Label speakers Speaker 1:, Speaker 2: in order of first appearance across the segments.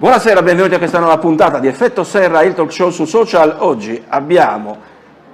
Speaker 1: Buonasera, benvenuti a questa nuova puntata di Effetto Serra, il talk show su social. Oggi abbiamo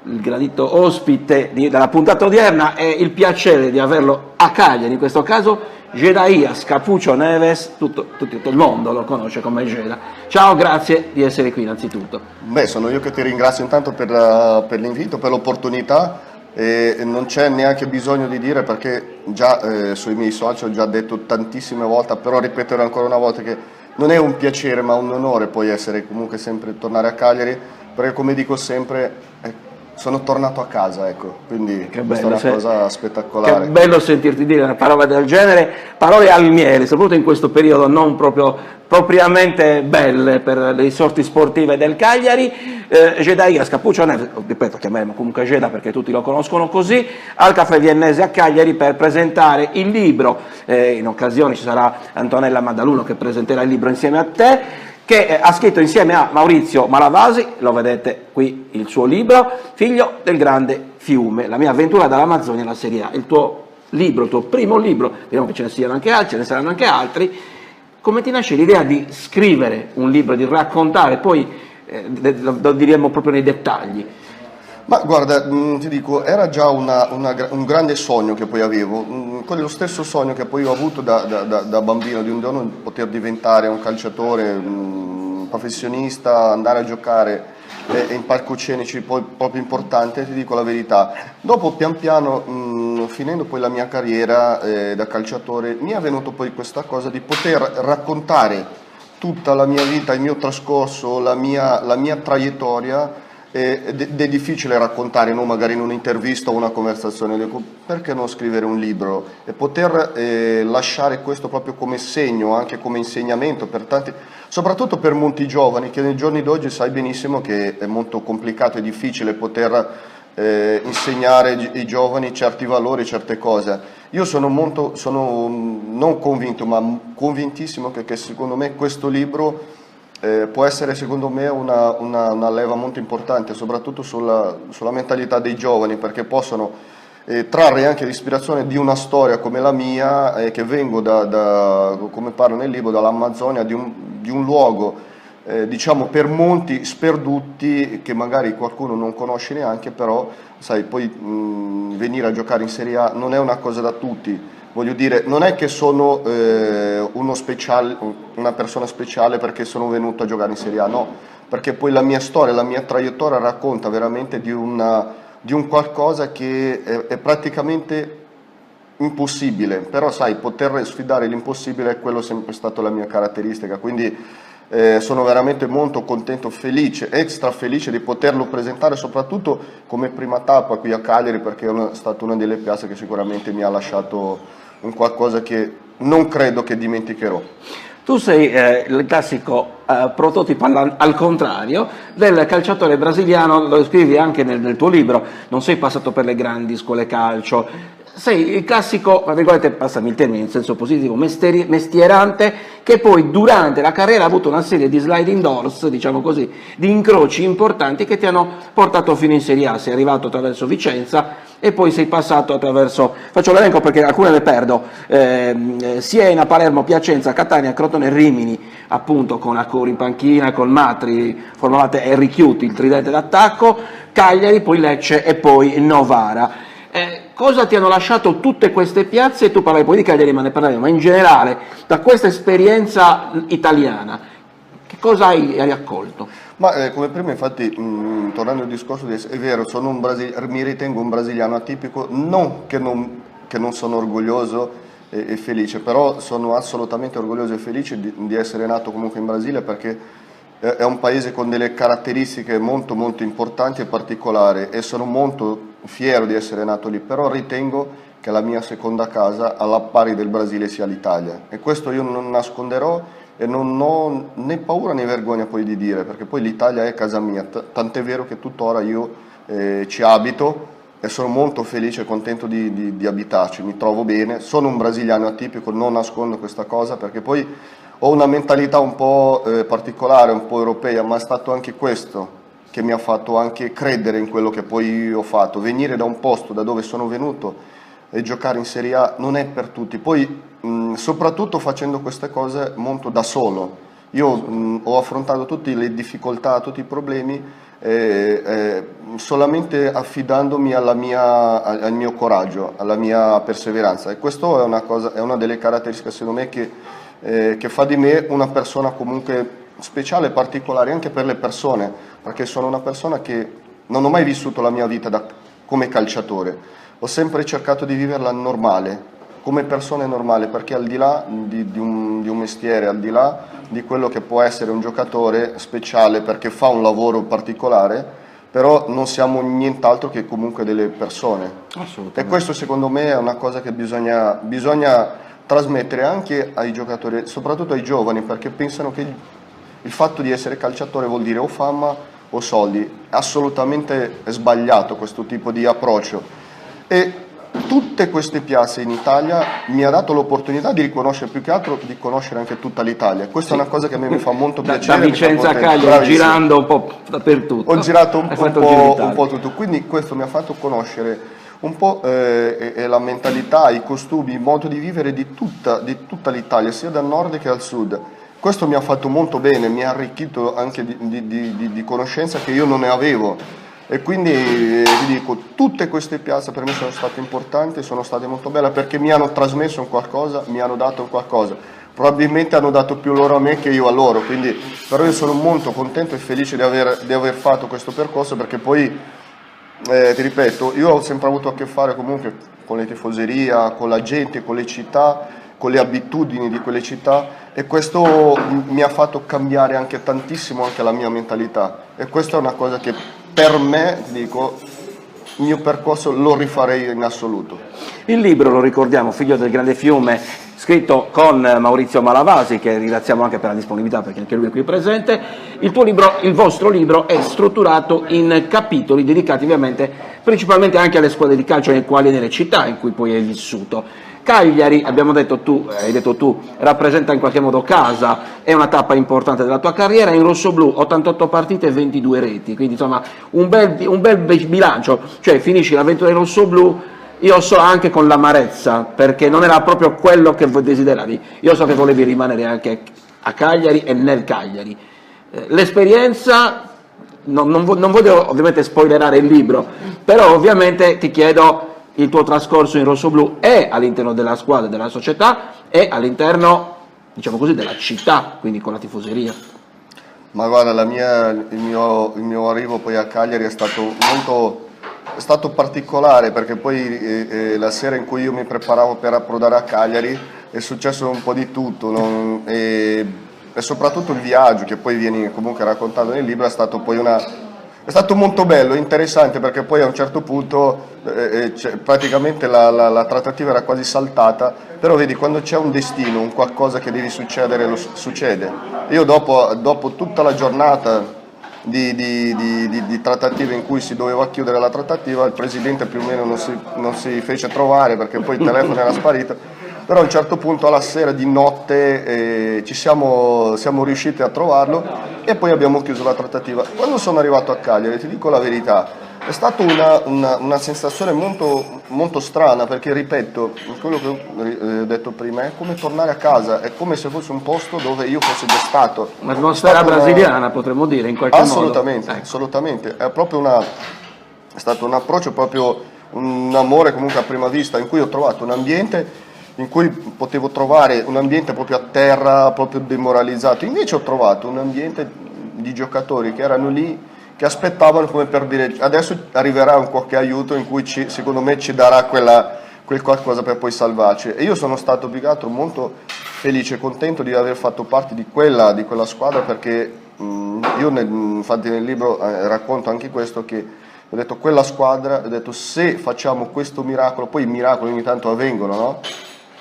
Speaker 1: il gradito ospite della puntata odierna e il piacere di averlo a Cagliari, in questo caso Jedaias Capucho Neves, tutto il mondo lo conosce come Jeda. Ciao, grazie di essere qui innanzitutto.
Speaker 2: Beh, sono io che ti ringrazio intanto per l'invito, per l'opportunità. E non c'è neanche bisogno di dire, perché già sui miei social ho già detto tantissime volte, però ripeterò ancora una volta che non è un piacere ma un onore poi essere comunque sempre tornare a Cagliari, perché come dico sempre sono tornato a casa, ecco, quindi questa è una cosa spettacolare.
Speaker 1: Che bello sentirti dire una parola del genere, parole al miele, soprattutto in questo periodo non propriamente belle per le sorti sportive del Cagliari. Jedaias Capucho Neves, ripeto, chiameremo comunque Jeda perché tutti lo conoscono così, al Caffè Viennese a Cagliari per presentare il libro. In occasione ci sarà Antonella Maddaluno che presenterà il libro insieme a te, che ha scritto insieme a Maurizio Malavasi, lo vedete qui il suo libro, Figlio del grande fiume, la mia avventura dall'Amazzonia alla Serie A. Il tuo libro, il tuo primo libro, vediamo che ce ne siano anche altri, ce ne saranno anche altri. Come ti nasce l'idea di scrivere un libro, di raccontare, poi lo diremo proprio nei dettagli?
Speaker 2: Ma guarda, ti dico, era già un grande sogno che poi avevo, quello stesso sogno che poi ho avuto da bambino, di un giorno poter diventare un calciatore, un professionista, andare a giocare in palcoscenici poi proprio importante, ti dico la verità. Dopo pian piano, finendo poi la mia carriera da calciatore, mi è venuto poi questa cosa di poter raccontare tutta la mia vita, il mio trascorso, la mia traiettoria. Ed è difficile raccontare, no? Magari in un'intervista o una conversazione, dico, perché non scrivere un libro e poter lasciare questo proprio come segno, anche come insegnamento per tanti, soprattutto per molti giovani, che nei giorni d'oggi sai benissimo che è molto complicato e difficile poter insegnare ai giovani certi valori, certe cose. Io sono non convinto, ma convintissimo che secondo me questo libro può essere, secondo me, una leva molto importante, soprattutto sulla mentalità dei giovani, perché possono trarre anche l'ispirazione di una storia come la mia, che vengo come parlo nel libro, dall'Amazzonia, di un luogo, diciamo per molti sperduti, che magari qualcuno non conosce neanche, però sai, poi venire a giocare in Serie A non è una cosa da tutti. Voglio dire, non è che sono una persona speciale perché sono venuto a giocare in Serie A, no, perché poi la mia storia, la mia traiettoria racconta veramente di un qualcosa che è praticamente impossibile, però sai, poter sfidare l'impossibile è quello sempre stato la mia caratteristica, quindi sono veramente molto contento, felice, extra felice di poterlo presentare, soprattutto come prima tappa qui a Cagliari, perché è stata una delle piazze che sicuramente mi ha lasciato un qualcosa che non credo che dimenticherò.
Speaker 1: Tu sei il classico prototipo al contrario del calciatore brasiliano, lo scrivi anche nel tuo libro, non sei passato per le grandi scuole calcio, sei il classico, tra virgolette, passami il termine in senso positivo, mestierante, che poi durante la carriera ha avuto una serie di sliding doors, diciamo così, di incroci importanti che ti hanno portato fino in Serie A. Sei arrivato attraverso Vicenza e poi sei passato attraverso, faccio l'elenco perché alcune le perdo, Siena, Palermo, Piacenza, Catania, Crotone e Rimini, appunto con Accuri in panchina, con Matri, formavate Harry Chiuti, il tridente d'attacco, Cagliari, poi Lecce e poi Novara. Cosa ti hanno lasciato tutte queste piazze? Tu parlavi poi di Cagliari, ma ne parleremo, ma in generale, da questa esperienza italiana, che cosa hai raccolto?
Speaker 2: Ma come prima, infatti, tornando al discorso, è vero, mi ritengo un brasiliano atipico, non che non sono orgoglioso e felice, però sono assolutamente orgoglioso e felice di essere nato comunque in Brasile, perché è un paese con delle caratteristiche molto molto importanti e particolari, e sono molto fiero di essere nato lì, però ritengo che la mia seconda casa alla pari del Brasile sia l'Italia, e questo io non nasconderò e non ho né paura né vergogna poi di dire, perché poi l'Italia è casa mia, tant'è vero che tuttora io ci abito e sono molto felice e contento di abitarci, mi trovo bene, sono un brasiliano atipico, non nascondo questa cosa, perché poi ho una mentalità un po' particolare, un po' europea, ma è stato anche questo che mi ha fatto anche credere in quello che poi ho fatto. Venire da un posto da dove sono venuto e giocare in Serie A non è per tutti. Poi soprattutto facendo queste cose molto da solo, Io ho affrontato tutte le difficoltà, tutti i problemi solamente affidandomi al mio coraggio, alla mia perseveranza, e questo è una delle caratteristiche secondo me che fa di me una persona comunque speciale, particolare anche per le persone, perché sono una persona che non ho mai vissuto la mia vita come calciatore, ho sempre cercato di viverla normale, come persona normale, perché al di là di un mestiere, al di là di quello che può essere un giocatore speciale perché fa un lavoro particolare, però non siamo nient'altro che comunque delle persone.
Speaker 1: Assolutamente.
Speaker 2: E questo secondo me è una cosa che bisogna trasmettere anche ai giocatori, soprattutto ai giovani, perché pensano che il fatto di essere calciatore vuol dire o fama o soldi. Assolutamente è sbagliato questo tipo di approccio. E tutte queste piazze in Italia mi ha dato l'opportunità di riconoscere, più che altro di conoscere anche tutta l'Italia. Questa è una cosa che a me mi fa molto piacere.
Speaker 1: Da Vicenza a Cagliari, girando un po' dappertutto.
Speaker 2: Ho girato un po' tutto, quindi questo mi ha fatto conoscere un po' la mentalità, i costumi, il modo di vivere di tutta l'Italia, sia dal nord che al sud. Questo mi ha fatto molto bene, mi ha arricchito anche di conoscenza che io non ne avevo. E quindi vi dico, tutte queste piazze per me sono state importanti, sono state molto belle perché mi hanno trasmesso un qualcosa, mi hanno dato un qualcosa. Probabilmente hanno dato più loro a me che io a loro, quindi però io sono molto contento e felice di aver fatto questo percorso, perché poi, ti ripeto, io ho sempre avuto a che fare comunque con le tifoserie, con la gente, con le città, con le abitudini di quelle città, e questo mi ha fatto cambiare anche tantissimo anche la mia mentalità, e questa è una cosa che per me, dico, il mio percorso lo rifarei in assoluto.
Speaker 1: Il libro, lo ricordiamo, Figlio del grande fiume, scritto con Maurizio Malavasi, che ringraziamo anche per la disponibilità perché anche lui è qui presente. Il vostro libro è strutturato in capitoli dedicati ovviamente principalmente anche alle squadre di calcio nelle quali e nelle città in cui poi hai vissuto. Hai detto tu, rappresenta in qualche modo casa, è una tappa importante della tua carriera, in rossoblù 88 partite e 22 reti, quindi insomma un bel bilancio, cioè finisci l'avventura in rossoblù, io so anche con l'amarezza, perché non era proprio quello che voi desideravi, io so che volevi rimanere anche a Cagliari e nel Cagliari. L'esperienza, non voglio ovviamente spoilerare il libro, però ovviamente ti chiedo il tuo trascorso in rossoblù è all'interno della squadra, della società e all'interno, diciamo così, della città, quindi con la tifoseria.
Speaker 2: Ma guarda, il mio arrivo poi a Cagliari è stato particolare, perché poi la sera in cui io mi preparavo per approdare a Cagliari è successo un po' di tutto, e soprattutto il viaggio che poi viene comunque raccontato nel libro è stato molto bello, interessante, perché poi a un certo punto praticamente la trattativa era quasi saltata, però vedi, quando c'è un destino, un qualcosa che deve succedere, succede. Io dopo tutta la giornata di trattative in cui si doveva chiudere la trattativa, il presidente più o meno non si fece trovare, perché poi il telefono era sparito. Però a un certo punto alla sera di notte siamo riusciti a trovarlo e poi abbiamo chiuso la trattativa. Quando sono arrivato a Cagliari, ti dico la verità, è stata una sensazione molto, molto strana, perché ripeto, quello che ho detto prima, è come tornare a casa, è come se fosse un posto dove io fossi già stato.
Speaker 1: Un'atmosfera brasiliana, potremmo dire, in qualche modo.
Speaker 2: Assolutamente, è stato un approccio, proprio un amore comunque a prima vista, in cui ho trovato un ambiente in cui potevo trovare un ambiente proprio a terra, proprio demoralizzato. Invece ho trovato un ambiente di giocatori che erano lì, che aspettavano come per dire adesso arriverà un qualche aiuto in cui secondo me ci darà quel qualcosa per poi salvarci. E io sono stato più che altro molto felice e contento di aver fatto parte di quella squadra, perché io infatti nel libro racconto anche questo, che ho detto quella squadra, ho detto se facciamo questo miracolo, poi i miracoli ogni tanto avvengono, no?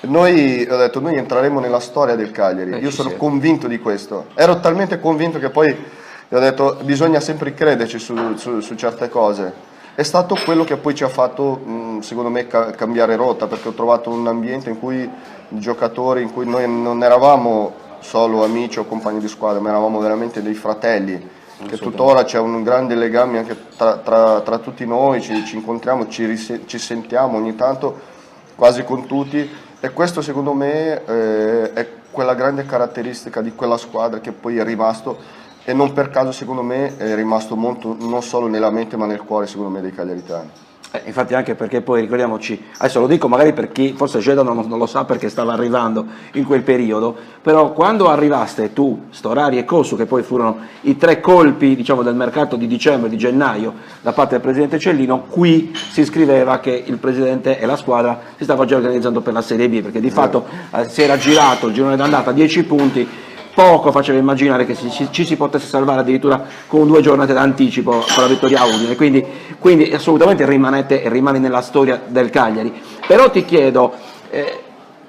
Speaker 2: Noi entreremo nella storia del Cagliari, io sono convinto di questo, ero talmente convinto che poi ho detto bisogna sempre crederci su certe cose. È stato quello che poi ci ha fatto secondo me cambiare rotta, perché ho trovato un ambiente in cui giocatori, in cui noi non eravamo solo amici o compagni di squadra, ma eravamo veramente dei fratelli, che tuttora c'è un grande legame anche tra tutti noi, ci incontriamo, ci sentiamo ogni tanto quasi con tutti. E questo secondo me è quella grande caratteristica di quella squadra che poi è rimasto, e non per caso secondo me è rimasto molto, non solo nella mente ma nel cuore secondo me dei cagliaritani.
Speaker 1: Infatti, anche perché poi ricordiamoci, adesso lo dico magari per chi forse Geda non lo sa perché stava arrivando in quel periodo, però quando arrivaste tu, Storari e Cosu, che poi furono i 3 colpi diciamo del mercato di dicembre, di gennaio da parte del presidente Cellino, qui si scriveva che il presidente e la squadra si stava già organizzando per la Serie B, perché di fatto si era girato il girone d'andata a 10 punti, poco faceva immaginare che ci si potesse salvare addirittura con 2 giornate d'anticipo con la vittoria a Udine, quindi assolutamente rimani nella storia del Cagliari. Però ti chiedo,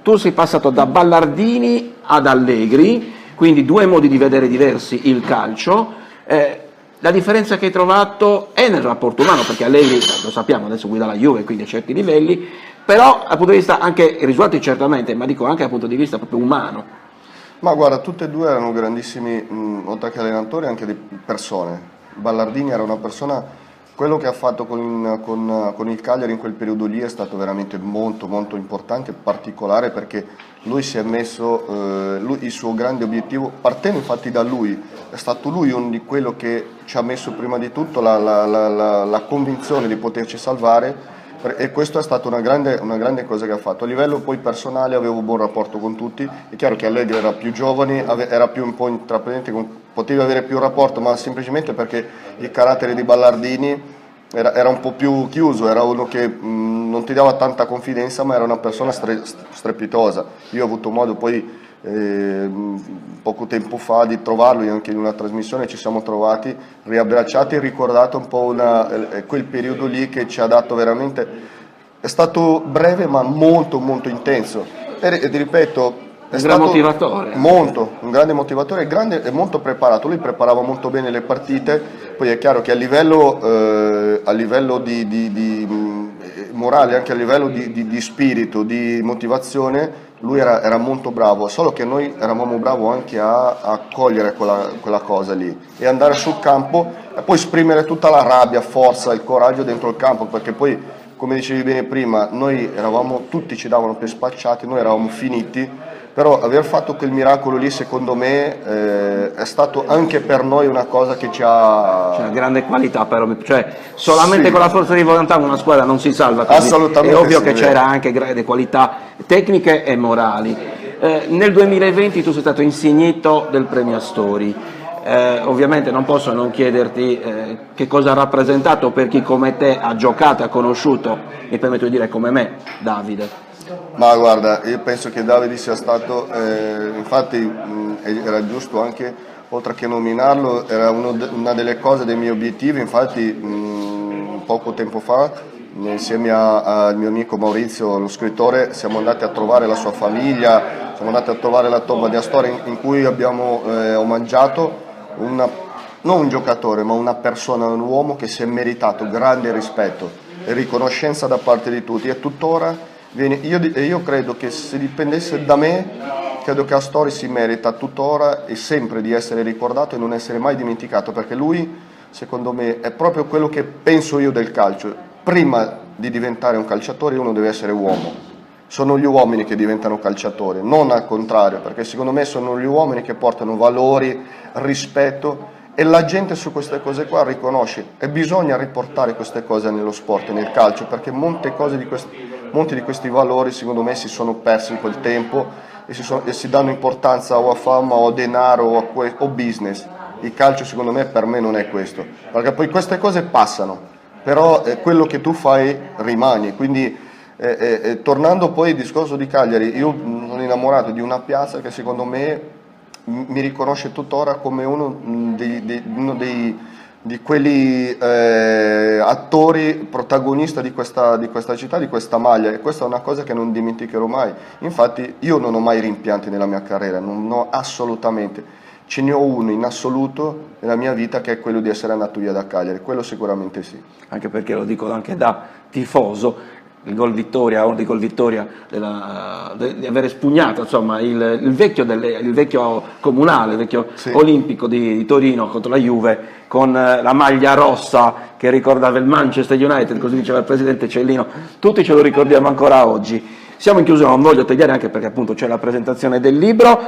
Speaker 1: tu sei passato da Ballardini ad Allegri, quindi 2 modi di vedere diversi il calcio, la differenza che hai trovato è nel rapporto umano, perché Allegri, lo sappiamo, adesso guida la Juve, quindi a certi livelli, però dal punto di vista anche i risultati certamente, ma dico anche dal punto di vista proprio umano.
Speaker 2: Ma guarda, tutte e 2 erano grandissimi, oltre che allenatori, anche di persone. Ballardini era una persona, quello che ha fatto con il Cagliari in quel periodo lì è stato veramente molto molto importante, particolare, perché lui si è messo, il suo grande obiettivo, partendo infatti da lui, è stato lui di quello che ci ha messo prima di tutto la convinzione di poterci salvare. E questo è stata una grande cosa che ha fatto. A livello poi personale avevo un buon rapporto con tutti, è chiaro che Allegri era più giovane, era più un po' intraprendente, poteva avere più rapporto, ma semplicemente perché il carattere di Ballardini era un po' più chiuso, era uno che non ti dava tanta confidenza, ma era una persona strepitosa. Io ho avuto modo poi poco tempo fa di trovarlo anche in una trasmissione, ci siamo trovati, riabbracciati e ricordato un po' quel periodo lì che ci ha dato veramente, è stato breve ma molto molto intenso e ti ripeto è
Speaker 1: un
Speaker 2: stato
Speaker 1: motivatore.
Speaker 2: Un grande motivatore, e molto preparato, lui preparava molto bene le partite, poi è chiaro che a livello di morale, anche a livello di spirito, di motivazione, lui era molto bravo, solo che noi eravamo bravi anche a cogliere quella cosa lì e andare sul campo e poi esprimere tutta la rabbia, forza, il coraggio dentro il campo, perché poi, come dicevi bene prima, noi tutti ci davano per spacciati, noi eravamo finiti, però aver fatto quel miracolo lì secondo me è stato anche per noi una cosa che ci ha...
Speaker 1: C'è una grande qualità, però, cioè solamente
Speaker 2: Sì.
Speaker 1: Con la forza di volontà una squadra non si salva così.
Speaker 2: Assolutamente
Speaker 1: È ovvio
Speaker 2: sì,
Speaker 1: che
Speaker 2: è
Speaker 1: c'era
Speaker 2: vero.
Speaker 1: anche grandi qualità tecniche e morali. Nel 2020 tu sei stato insignito del premio Astori. Ovviamente non posso non chiederti che cosa ha rappresentato per chi come te ha giocato e ha conosciuto, mi permetto di dire come me, Davide.
Speaker 2: Ma guarda, io penso che Davide sia stato, infatti era giusto anche, oltre che nominarlo, era una delle cose dei miei obiettivi, infatti poco tempo fa, insieme al mio amico Maurizio, lo scrittore, siamo andati a trovare la sua famiglia, siamo andati a trovare la tomba di Astori in cui abbiamo omaggiato non un giocatore, ma una persona, un uomo che si è meritato grande rispetto e riconoscenza da parte di tutti e tuttora... Io credo che se dipendesse da me, credo che Astori si merita tuttora e sempre di essere ricordato e non essere mai dimenticato, perché lui, secondo me, è proprio quello che penso io del calcio. Prima di diventare un calciatore uno deve essere uomo. Sono gli uomini che diventano calciatori, non al contrario, perché secondo me sono gli uomini che portano valori, rispetto, e la gente su queste cose qua riconosce, e bisogna riportare queste cose nello sport e nel calcio, perché molti di questi valori secondo me si sono persi col tempo e si danno importanza o a fama o a denaro o business. Il calcio secondo me per me non è questo, perché poi queste cose passano, però quello che tu fai rimane. Quindi tornando poi al discorso di Cagliari, io sono innamorato di una piazza che secondo me mi riconosce tuttora come uno di quelli attori protagonisti di questa città, di questa maglia, e questa è una cosa che non dimenticherò mai. Infatti io non ho mai rimpianti nella mia carriera, non ho assolutamente, ce ne ho uno in assoluto nella mia vita, che è quello di essere andato via da Cagliari, quello sicuramente sì.
Speaker 1: Anche perché lo dico anche da tifoso, il gol vittoria, uno dei gol vittoria di aver espugnato insomma, il vecchio comunale, il vecchio
Speaker 2: Sì.
Speaker 1: olimpico di Torino contro la Juve, con la maglia rossa che ricordava il Manchester United, così diceva il presidente Cellino, tutti ce lo ricordiamo ancora oggi. Siamo in chiusura, non voglio tagliare anche perché appunto c'è la presentazione del libro.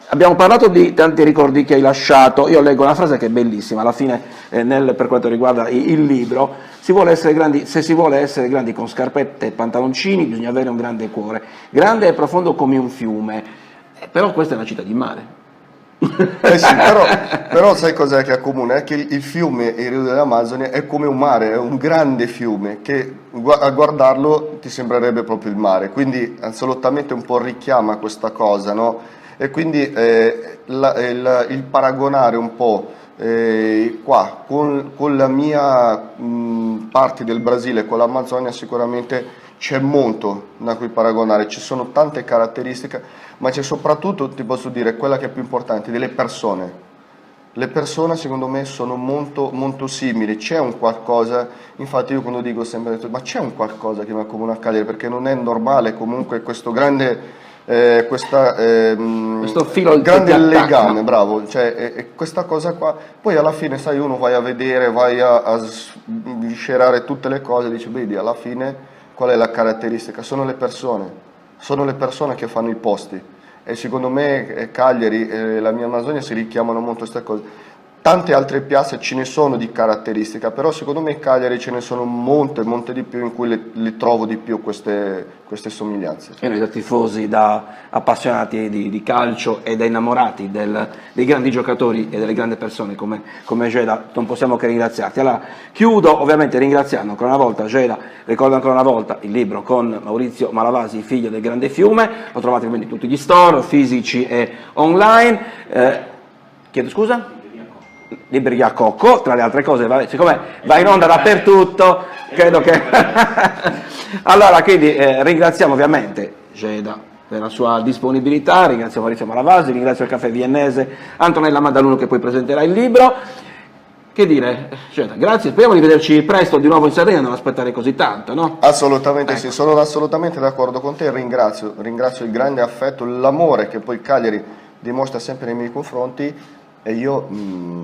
Speaker 1: Abbiamo parlato di tanti ricordi che hai lasciato, io leggo una frase che è bellissima, alla fine per quanto riguarda il libro, se si vuole essere grandi con scarpette e pantaloncini bisogna avere un grande cuore, grande e profondo come un fiume, però questa è una città di mare.
Speaker 2: Sì, però sai cos'è che accomuna? È che il fiume, il Rio dell'Amazzoni, è come un mare, è un grande fiume che a guardarlo ti sembrerebbe proprio il mare, quindi assolutamente un po' richiama questa cosa, no? E quindi il paragonare un po' qua con la mia parte del Brasile, con l'Amazzonia, sicuramente c'è molto da cui paragonare, ci sono tante caratteristiche, ma c'è soprattutto, ti posso dire, quella che è più importante, delle persone. Le persone secondo me sono molto, molto simili, c'è un qualcosa, infatti io quando dico sempre, ma c'è un qualcosa che mi accomuna a Cagliari, perché non è normale comunque questo grande...
Speaker 1: questo filo
Speaker 2: grande legame, bravo, cioè questa cosa qua, poi alla fine sai uno vai a vedere, vai a sviscerare tutte le cose e dici vedi alla fine qual è la caratteristica, sono le persone che fanno i posti e secondo me Cagliari e la mia Amazzonia si richiamano molto a queste cose. Tante altre piazze ce ne sono di caratteristica, però secondo me Cagliari ce ne sono molte, molte di più in cui le trovo di più queste somiglianze.
Speaker 1: E noi da tifosi, da appassionati di calcio e da innamorati dei grandi giocatori e delle grandi persone come Gela, non possiamo che ringraziarti. Allora, chiudo ovviamente ringraziando ancora una volta Gela, ricordo ancora una volta il libro con Maurizio Malavasi, Figlio del Grande Fiume, lo trovate quindi in tutti gli store, fisici e online. Chiedo scusa? Libreria Cocco, tra le altre cose, siccome va in onda dappertutto, credo che... Allora, quindi ringraziamo ovviamente Geda per la sua disponibilità, ringrazio Maurizio Malavasi, ringrazio il Caffè Viennese, Antonella Mandaluno che poi presenterà il libro. Che dire, Geda, grazie, speriamo di vederci presto di nuovo in Sardegna, non aspettare così tanto, no?
Speaker 2: Assolutamente sì, sono assolutamente d'accordo con te, ringrazio il grande affetto, l'amore che poi Cagliari dimostra sempre nei miei confronti. E io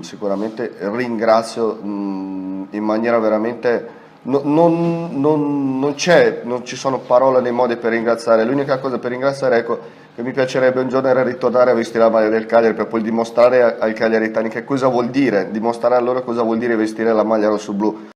Speaker 2: sicuramente ringrazio in maniera veramente... non ci sono parole né modi per ringraziare. L'unica cosa per ringraziare, ecco, che mi piacerebbe un giorno era ritornare a vestire la maglia del Cagliari per poi dimostrare ai cagliaritani che cosa vuol dire, dimostrare a loro cosa vuol dire vestire la maglia rosso-blu.